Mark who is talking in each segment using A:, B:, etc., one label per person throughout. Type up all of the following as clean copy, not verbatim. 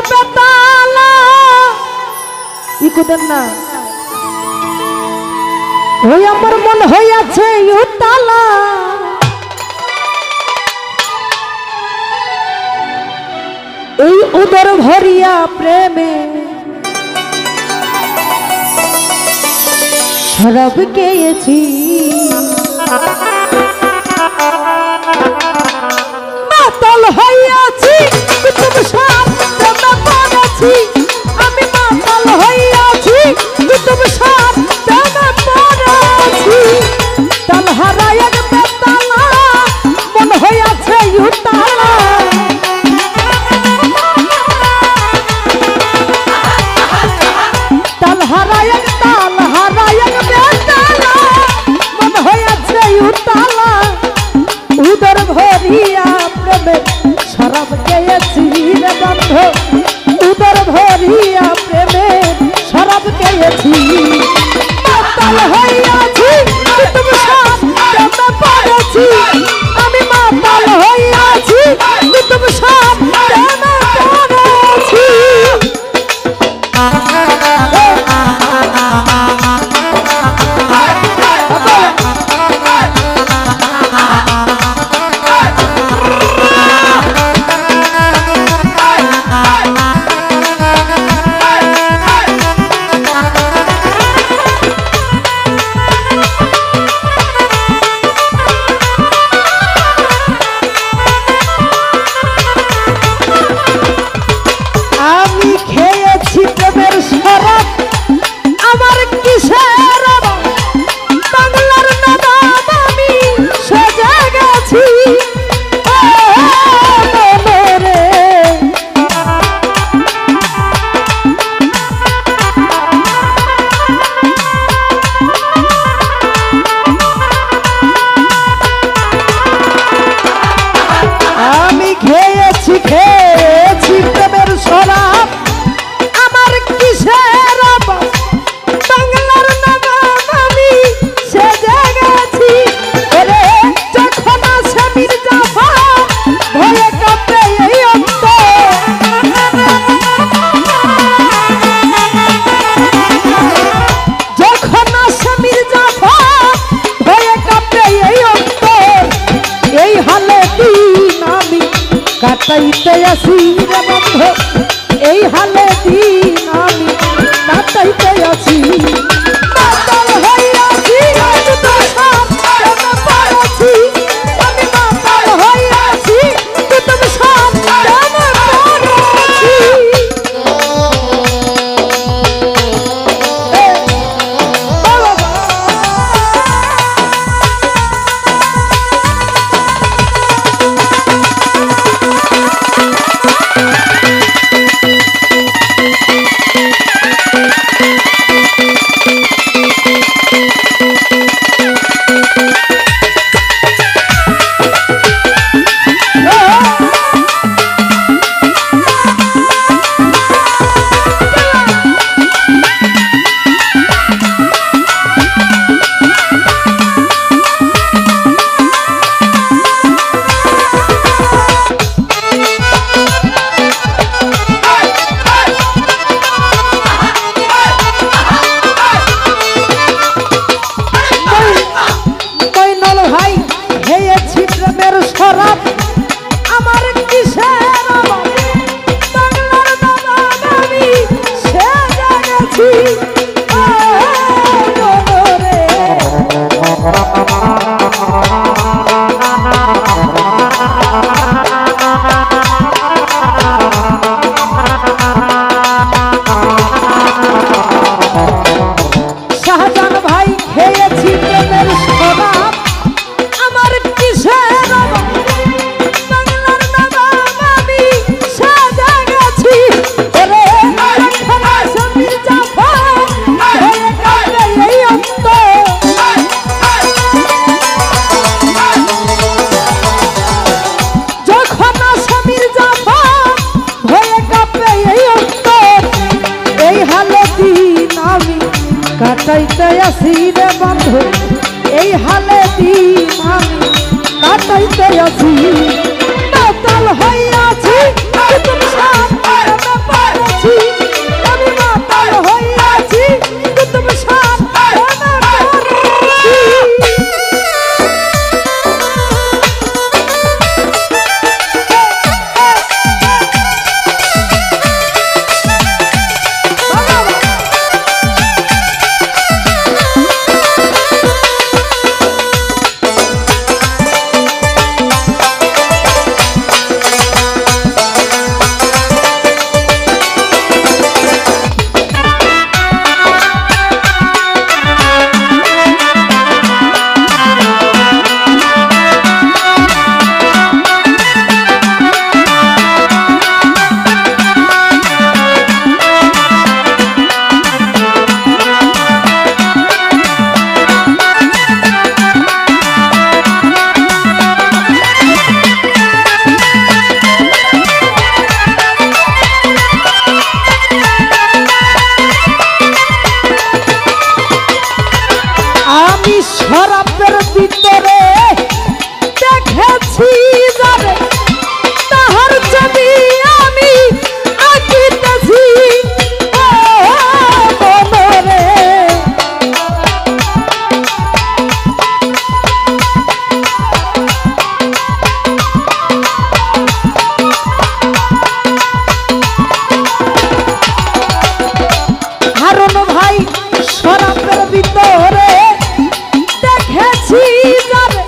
A: বেতালা ইকুদেন না ওই আমার মন হইয়াছে উতালা এই উদর ভরিয়া প্রেমে শরাব খেয়েছি মাতাল হইয়াছি তুমি সব প্রেমে পড়েছি আমি মাতাল হইয়াছি তুমি সব প্রেমে পড়েছি তাল হারায় বেতালা মন হইয়াছে উতালা তাল হারায় বেতালা মন হইয়াছে উতালা উদর ভরিয়া প্রেমে শরাব খেয়েছি রে বন্ধু উদর ভরিয়া প্রেমে শরাব খেয়েছি মাতাল হইয়াছি তুমি সব প্রেমে পড়েছি আমি মাতাল হইয়াছি তুমি সব প্রেমে পড়েছি কাটাইতে আসি রে বন্ধু এই হালে দিন আমি কাটাইতে আসি মাতাল হইয়াছি তুমি সব প্রেমে পড়েছি আমি মাতাল হইয়াছি তুমি সব প্রেমে পড়েছি কাটাইতে আসি রে বন্ধু এই হালে দিন আমি কাটাইতে আসি মাতাল হইয়াছি তুমি সব প্রেমে ভিতরে দেখেছি যারে তাহার ছবি আমি আঁকিতেছি মনরে। হারুন ভাই শরাবের ভিতরে দেখেছি যারে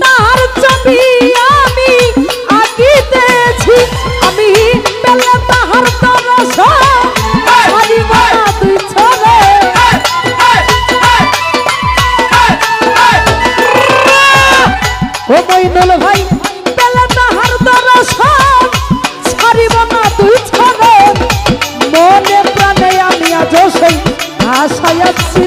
A: তাহার ছবি আমি আঁকিতেছি। আমি পেলে তাহার দরস ছাড়িব না তুই ছড়ে। ও মইনুল ভাই পেলে তাহার দরস ছাড়িব না তুই ছড়ে। মনে প্রাণে আমি আজ সেই আশায় আছি